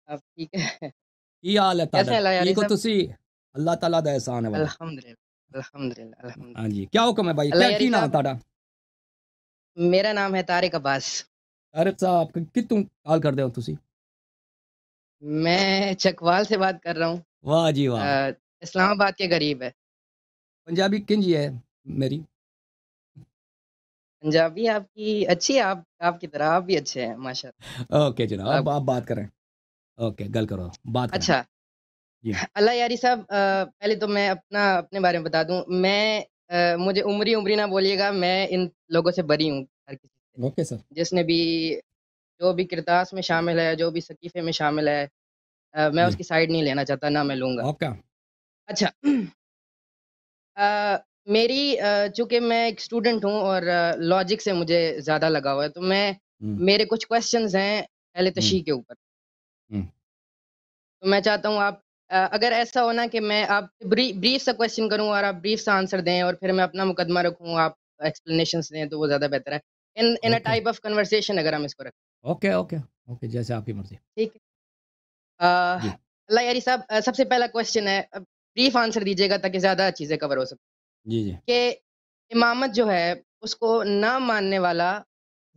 آپ ٹھیک ہے؟ ਕੀ ਹਾਲ ਹੈ کیسے ਤੁਹਾਡਾ? ہیں اللہ یاری ਠੀਕ ਹੋ صاحب؟ ਤੁਸੀਂ? ਅੱਲਾਹ ਤਾਲਾ ਦਾ ਇਹਸਾਨ ਹੈ ਵੱਡਾ। الحمدللہ الحمدللہ الحمدللہ. ਹਾਂਜੀ ਕੀ ਹੁਕਮ ਹੈ ਭਾਈ? اللہ ਕੀ یاری ਨਾਮ ਹੈ صاحب، ਤੁਹਾਡਾ? میرا نام ہے طارق عباس. طارق صاحب ਕਿੱਥੋਂ ਕਾਲ ਕਰਦੇ ਹੋ ਤੁਸੀਂ? میں چکوال سے بات کر رہا ہوں. ਵਾਹ ਜੀ ਵਾਹ. اسلام آباد کے قریب ہے. ਪੰਜਾਬੀ ਕਿੰਜੀ ਹੈ ਮੇਰੀ? پنجابی آپ کی اچھی ہے، آپ کی طرح آپ بھی اچھے ہیں ماشاء اوکے جناب اللہ. آپ بات کریں. اوکے گل کرو بات کریں. اچھا، جی اللہ یاری صاحب، پہلے تو میں اپنے بارے میں بتا دوں. مجھے عمری نہ بولیے گا، میں ان لوگوں سے بری ہوں. ہر کسی سے اوکے سر. جس نے بھی جو بھی کرتاس میں شامل ہے، جو بھی ثقیفے میں شامل ہے، میں جی اس کی سائڈ نہیں لینا چاہتا، نہ میں لوں گا. اوکے. اچھا، میری چونکہ میں ایک اسٹوڈنٹ ہوں اور لاجک سے مجھے زیادہ لگا ہوا ہے، تو میرے کچھ کوشچنز ہیں اہل تشیع کے اوپر. تو میں چاہتا ہوں آپ اگر ایسا ہونا کہ میں آپ بریف سا کوشچن کروں اور آپ بریف سا آنسر دیں، اور پھر میں اپنا مقدمہ رکھوں، آپ ایکسپلینیشنس دیں، تو وہ زیادہ بہتر ہے. ان اے ٹائپ آف کنورسیشن اگر ہم اس کو رکھیں. اوکے اوکے اوکے جیسے آپ کی مرضی. ٹھیک ہے. جی اللہ یاری صاحب، سب سے پہلا کوشچن ہے، بریف آنسر دیجیے گا تاکہ زیادہ چیزیں کور ہو سکیں. جی جی کہ امامت جو ہے اس کو نہ ماننے والا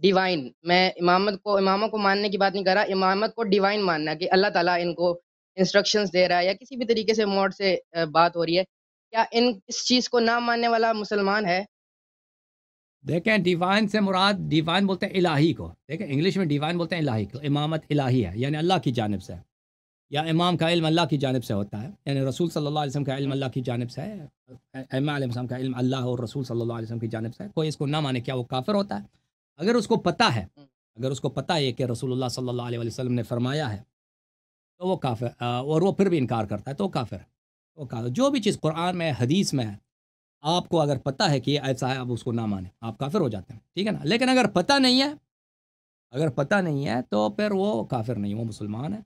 ڈیوائن، میں اماموں کو ماننے کی بات نہیں کر رہا، امامت کو ڈیوائن ماننا کہ اللہ تعالیٰ ان کو انسٹرکشنز دے رہا ہے یا کسی بھی طریقے سے موڈ سے بات ہو رہی ہے، کیا اس چیز کو نہ ماننے والا مسلمان ہے؟ دیکھیں ڈیوائن سے مراد ڈیوائن بولتے ہیں الہی کو. دیکھیں انگلش میں ڈیوائن بولتے ہیں الہی کو. امامت الہی ہے یعنی اللہ کی جانب سے، یا امام کا علم اللہ کی جانب سے ہوتا ہے. یعنی رسول صلی اللہ علیہ وسلم کا علم اللہ کی جانب سے ہے، ائمہ علیہ السلام کا علم اللہ اور رسول صلی اللہ علیہ وسلم کی جانب سے ہے. کوئی اس کو نہ مانے کیا وہ کافر ہوتا ہے؟ اگر اس کو پتہ ہے، اگر اس کو پتہ ہے کہ رسول اللہ صلی اللہ علیہ وسلم نے فرمایا ہے تو وہ کافر، اور وہ پھر بھی انکار کرتا ہے تو وہ کافر ہے. وہ کافر. جو بھی چیز قرآن میں حدیث میں ہے، آپ کو اگر پتہ ہے کہ یہ ایسا ہے، آپ اس کو نہ مانیں، آپ کافر ہو جاتے ہیں. ٹھیک ہے نا. لیکن اگر پتہ نہیں ہے، اگر پتہ نہیں ہے تو پھر وہ کافر نہیں، وہ مسلمان ہے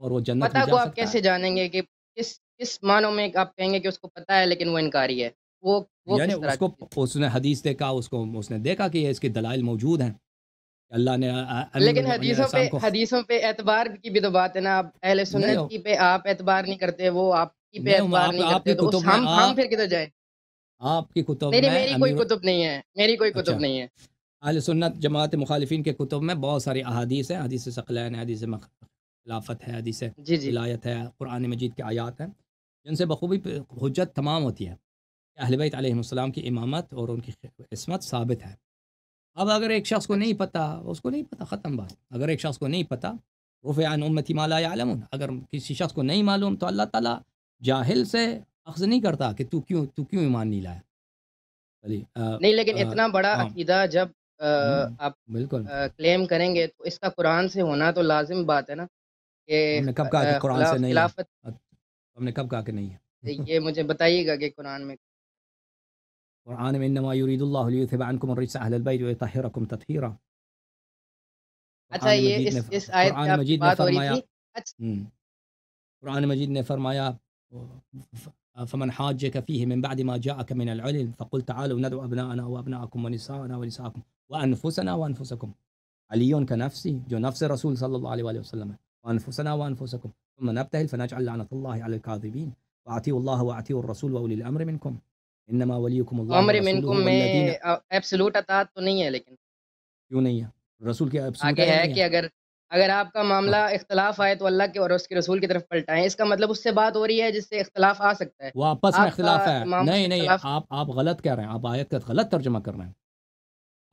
اور وہ جنت بھی پتہ جا کو آپ سکتا ہے. کیسے جانیں گے کہ کس معنوں میں آپ کہیں گے کہ اس کو پتہ ہے لیکن وہ انکاری ہے؟ وہ یعنی کس طرح اس کو کی چیز؟ اس نے حدیث دیکھا، اس نے دیکھا کہ اس کے دلائل موجود ہیں کہ اللہ نے امیر لیکن المؤمنین علیہ السلام کو حدیثوں پہ اعتبار کی بھی تو بات ہے نا. آپ اہل نہیں سنت ہو کی پہ آپ اعتبار نہیں کرتے، وہ آپ کی پہ نہیں اعتبار نہیں آپ کرتے، کی تو کتب میں ہم پھر کدھر جائیں؟ آپ کی کتب نہیں، میں میری کوئی امیر کتب نہیں ہے، میری کوئی کتب اچھا نہیں ہے. اہل سنت جماعت مخالفین کے کتب میں بہت ساری احادیث ہیں. حدیث ثقلین ہے، حدیث خلافت ہے، حدیث جی جی. ولایت ہے، قرآن مجید کے آیات ہیں جن سے بخوبی حجت تمام ہوتی ہے کہ اہل بیت علیہ السلام کی امامت اور ان کی عصمت ثابت ہے. اب اگر ایک شخص کو نہیں پتہ، اس کو نہیں پتہ، ختم بات. اگر ایک شخص کو نہیں پتہ، رفع عن امتی ما لا يعلمون، اگر کسی شخص کو نہیں معلوم تو اللہ تعالیٰ جاہل سے اخذ نہیں کرتا کہ تو کیوں ایمان نہیں لایا. نہیں، لیکن اتنا بڑا ہاں عقیدہ جب آپ بالکل. کلیم کریں گے تو اس کا قرآن سے ہونا تو لازم بات ہے نا. کہ ہم نے کب کہا کہ قرآن سے نہیں ہے؟ خلافت، ہم نے کب کہا کہ نہیں ہے؟ یہ مجھے بتائیے گا کہ قرآن میں. قرآن میں انما یرید اللہ لیذهب عنکم الرجس اہل البیت ویطہرکم تطہیرا. اچھا، یہ اس آیت پہ قرآن آپ کی مجید نے بات ہو رہی فرمایا تھی. اچھا قرآن مجید نے فرمایا فمن حاجك فيه من بعد ما جاءك من العلم فقل تعالوا ندعو ابناءنا وابناءكم ونساءنا ونساءكم وانفسنا وانفسكم. علی کا نفسی جو نفس رسول صلی اللہ علیہ وآلہ وسلم ہے، وانفسنا وانفسکم ثم نبتهل فنجعل لعنة الله على الكاذبين واطیعوا الله واطیعوا الرسول واولی الامر منکم انما ولیکم اللہ عمر ورسولہ منکم میں والذین. ایبسلوٹ اطاعت تو نہیں ہے، لیکن کیوں نہیں ہے؟ رسول کے ایبسولوٹ آگے ہے یا ہے نہیں کہ اگر آپ کا معاملہ اختلاف آئے تو اللہ کے اور اس کے رسول کی طرف پلٹائیں. اس کا مطلب اس سے بات ہو رہی ہے جس سے اختلاف آ سکتا ہے. وہ آپس میں آپ کا اختلاف ہے. اماموں سے نہیں اختلاف. آپ غلط کہہ رہے ہیں، آپ آیت کا غلط ترجمہ کر رہے ہیں.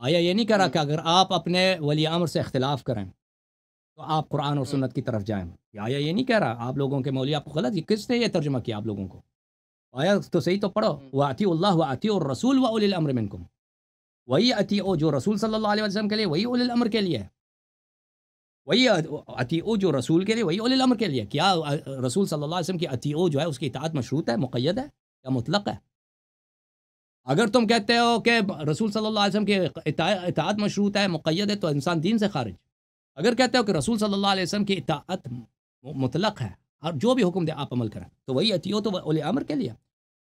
آیا یہ نہیں کہہ رہا کہ اگر آپ اپنے ولی امر سے اختلاف کریں تو آپ قرآن اور سنت کی طرف جائیں. آیا یہ نہیں کہہ رہا. آپ لوگوں کے مولوی آپ کو غلط، کس نے یہ ترجمہ کیا آپ لوگوں کو؟ آیا تو صحیح تو پڑھو. وَأَطِيعُوا اللَّهَ وَأَطِيعُوا الرَّسُولَ وَأُولِي الْأَمْرِ مِنْكُمْ. وہی اطیعو جو رسول صلی اللہ علیہ وسلم کے لیے، وہی اولی الامر کے لیے ہے. وہی اطیعو جو رسول کے لیے، وہی اولی الامر کے لیے. کیا رسول صلی اللہ علیہ وسلم کی اطیعو جو ہے اس کی اطاعت مشروط ہے، مقید ہے یا مطلق ہے؟ اگر تم کہتے ہو کہ رسول صلی اللہ علیہ وسلم کی اطاعت مشروط ہے، مقید ہے، تو انسان دین سے خارج. اگر کہتے ہو کہ رسول صلی اللہ علیہ وسلم کی اطاعت مطلق ہے اور جو بھی حکم دے آپ عمل کریں، تو وہی اطیعو تو اولی امر کے لیے.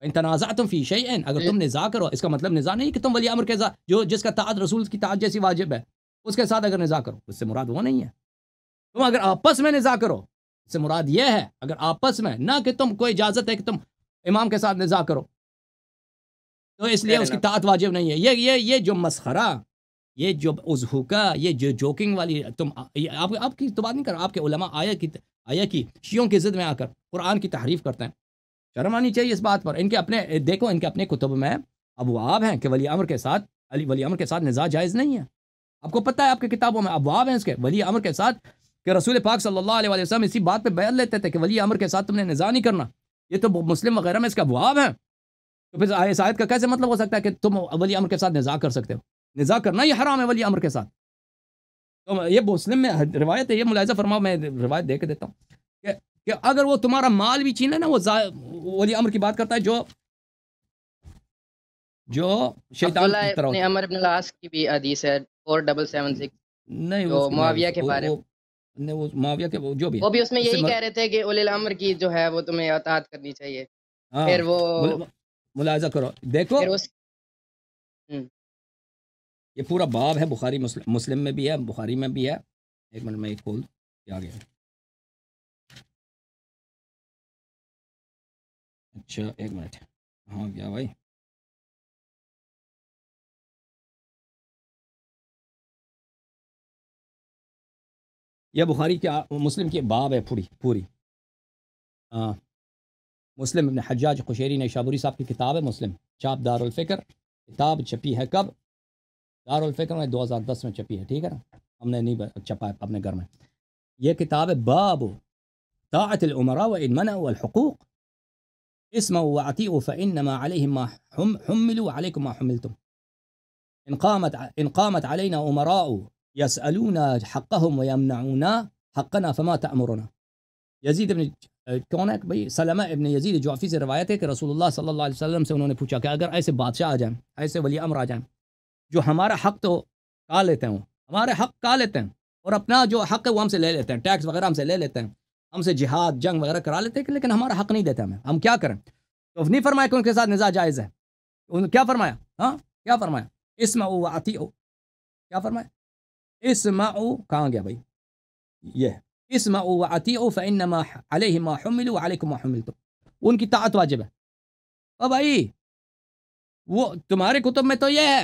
ان تنازعتم فی شیئن، اگر تم نزاع کرو، اس کا مطلب نزاع نہیں کہ تم ولی امر کے جو جس کا طاعت رسول کی طاعت جیسی واجب ہے اس کے ساتھ اگر نزاع کرو، اس سے مراد وہ نہیں ہے. تم اگر آپس میں نزاع کرو سے مراد یہ ہے اگر آپس میں، نہ کہ تم کوئی اجازت ہے کہ تم امام کے ساتھ نزاع کرو تو اس لیے اس کی طاعت واجب نہیں ہے. یہ جو مسخرہ، یہ جو ازہوکا، یہ جو جوکنگ والی، تم آپ کی تو بات نہیں کر رہا. آپ کے علماء آیا کی شیعوں کی ضد میں آ کر قرآن کی تحریف کرتے ہیں. شرم آنی چاہیے اس بات پر. ان کے اپنے کتب میں ابواب ہیں کہ ولی امر کے ساتھ نزاع جائز نہیں ہے. آپ کو پتہ ہے آپ کی کتابوں میں ابواب ہیں اس کے ولی امر کے ساتھ، کہ رسول پاک صلی اللہ علیہ وسلم اسی بات پہ بیان لیتے تھے کہ ولی امر کے ساتھ تم نے نزاع نہیں کرنا. یہ تو مسلم وغیرہ میں اس کا ابواب ہے. تو پھر اس آیت کا کیسے مطلب ہو سکتا ہے کہ تم ولی امر کے ساتھ نزاع کر سکتے ہو؟ نزاع کرنا یہ حرام ہے ولی امر کے ساتھ. تو یہ مسلم میں روایت ہے، یہ ملاحظہ فرماؤ، میں روایت دے کے دیتا ہوں کہ اگر وہ تمہارا مال بھی چھینے نا، وہ ولی امر کی بات کرتا ہے جو شیطان کی طرح ہوتا ہے. عمر بن العاص کی بھی حدیث ہے 4776 نہیں جو معاویہ کے بارے میں، وہ معاویہ کے جو بھی وہ بھی اس میں یہی کہہ رہے تھے کہ اولی الامر کی جو ہے وہ تمہیں اطاعت کرنی چاہیے. پھر وہ ملاحظہ کرو، دیکھو یہ پورا باب ہے، بخاری مسلم میں بھی ہے، بخاری میں بھی ہے. ایک منٹ میں ایک کھول آ گیا. اچھا ایک منٹ، ہاں کیا بھائی، یہ بخاری کیا مسلم کی باب ہے پوری. ہاں مسلم ابن حجاج قشیری نے شابوری صاحب کی کتاب ہے مسلم، چاپ دارالفکر. کتاب چھپی ہے کب؟ دارالفکر میں 2010 میں چھپی ہے، ٹھیک ہے نا، ہم نے نہیں چھپا ہے اپنے گھر میں. یہ کتاب ہے باب طاعت الامراء وان منعوا الحقوق اسمعوا واطیعوا فانما علیہم ما حملوا علیکم ما حملتم ان قامت علینا امراء یسألون حقهم ویمنعون حقنا فما تأمرنا. یزید ابن کون ہے بھائی؟ سلمہ ابن یزید جعفی سے روایت ہے کہ رسول اللہ صلی اللہ علیہ وسلم سے انہوں نے پوچھا کہ اگر ایسے بادشاہ آ جائیں، ایسے ولی امر آ جائیں جو ہمارا حق تو کا لیتے ہیں، ہمارے حق کا لیتے ہیں اور اپنا جو حق ہے وہ ہم سے لے لیتے ہیں، ٹیکس وغیرہ ہم سے لے لیتے ہیں، ہم سے جہاد جنگ وغیرہ کرا لیتے ہیں، لیکن ہمارا حق نہیں دیتے ہم کیا کریں؟ تو نہیں فرمایا کہ ان کے ساتھ نزاع جائز ہے. انہوں نے کیا فرمایا؟ کیا فرمایا؟ اسمعوا واطیعوا. کیا فرمایا؟ اسمعوا، کہاں گیا بھائی؟ یہ اسمعوا واطیعوا فانما علیہم ما حملوا وعلیکم ما حملتم. ان کی طاعت واجب ہے. او بھائی وہ تمہارے کتب میں تو یہ ہے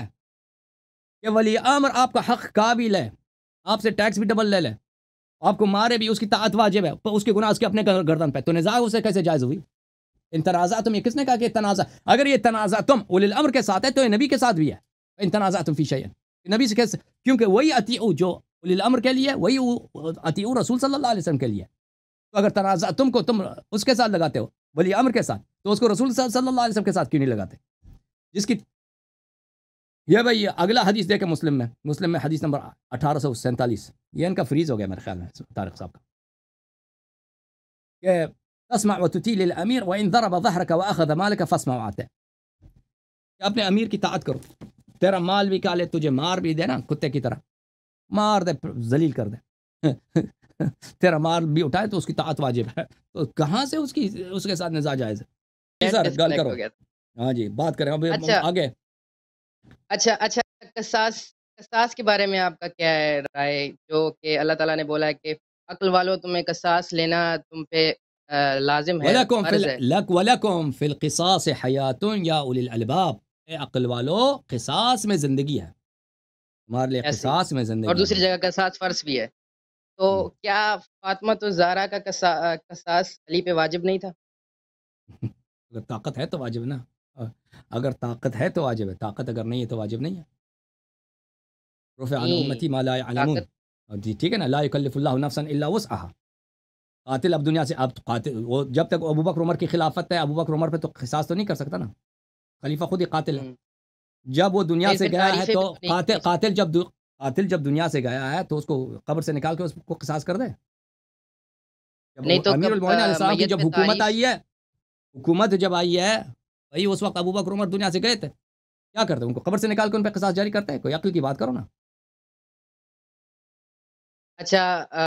کہ ولی امر آپ کا حق کا بھی لے، آپ سے ٹیکس بھی ڈبل لے لے، آپ کو مارے بھی، اس کی طاعت واجب ہے، اس کے گناہ اس کے اپنے گردن پہ. تو نزاع اسے کیسے جائز ہوئی؟ ان تنازع تم، یہ کس نے کہا کہ تنازع؟ اگر یہ تنازع تم اولی الامر کے ساتھ ہے تو یہ نبی کے ساتھ بھی ہے. ان تنازع تم فی شیء، نبی سے کیسے؟ کیونکہ وہی اطیعوا جو اولی الامر کے لیے، وہی اطیعوا رسول صلی اللہ علیہ وسلم کے لیے. تو اگر تنازع تم اس کے ساتھ لگاتے ہو ولی امر کے ساتھ، تو اس کو رسول صلی اللہ علیہ وسلم کے ساتھ کیوں نہیں لگاتے؟ جس کی یہ بھائی اگلا حدیث دیکھیں مسلم میں حدیث نمبر 1847. یہ ان کا فریز ہو گیا میرے خیال میں طارق صاحب کا، کہ تسمع وتطیع للامیر وان ضرب ظهرك واخذ مالك فاسمع واطع. اپنے امیر کی طاعت کرو، تیرا مال بھی کھا لے، تجھے مار بھی دے نا کتے کی طرح، مار دے، ذلیل کر دے، تیرا مال بھی اٹھائے تو اس کی طاعت واجب ہے. تو کہاں سے اس کے ساتھ نزاع جائز ہے؟ سر گل کرو، ہاں جی بات کریں اب آگے. اچھا قصاص کے بارے میں آپ کا کیا ہے رائے؟ جو کہ اللہ تعالیٰ نے بولا ہے کہ عقل والو تمہیں قصاص لینا تم پہ لازم ہے، فرض ہے. وَلَكُمْ فِي الْقِصَاصِ حَيَاتٌ یا اولی الالباب. اے عقل والو قصاص میں زندگی ہے، ہمارے لیے قصاص میں زندگی. اور دوسری جگہ قصاص فرض بھی ہے. تو کیا فاطمہ تو زہرا کا قصاص علی پہ واجب نہیں تھا؟ اگر طاقت ہے تو واجب نا، اگر طاقت ہے تو واجب ہے، طاقت اگر نہیں ہے تو واجب نہیں ہے. رفع عن امتی ما لا يعلمون. جی ٹھیک ہے نا، لا یکلف اللہ نفسا الا وسعها. قاتل اب دنیا سے، اب قاتل وہ جب تک ابو بکر عمر کی خلافت ہے، ابو بکر عمر پہ تو قصاص تو نہیں کر سکتا نا، خلیفہ خود ہی قاتل ہے. جب وہ دنیا سے گیا ہے تو قاتل جب دنیا سے گیا ہے تو اس کو قبر سے نکال کے اس کو قصاص کر دے. امیر المومنین علیہ السلام کی جب حکومت جب آئی ہے بھائی، اس وقت ابو بکر عمر دنیا سے گئے تھے، کیا کرتے؟ ان کو قبر سے نکال کے ان پہ قصاص جاری کرتے ہیں. کوئی عقل کی بات کرو نا. اچھا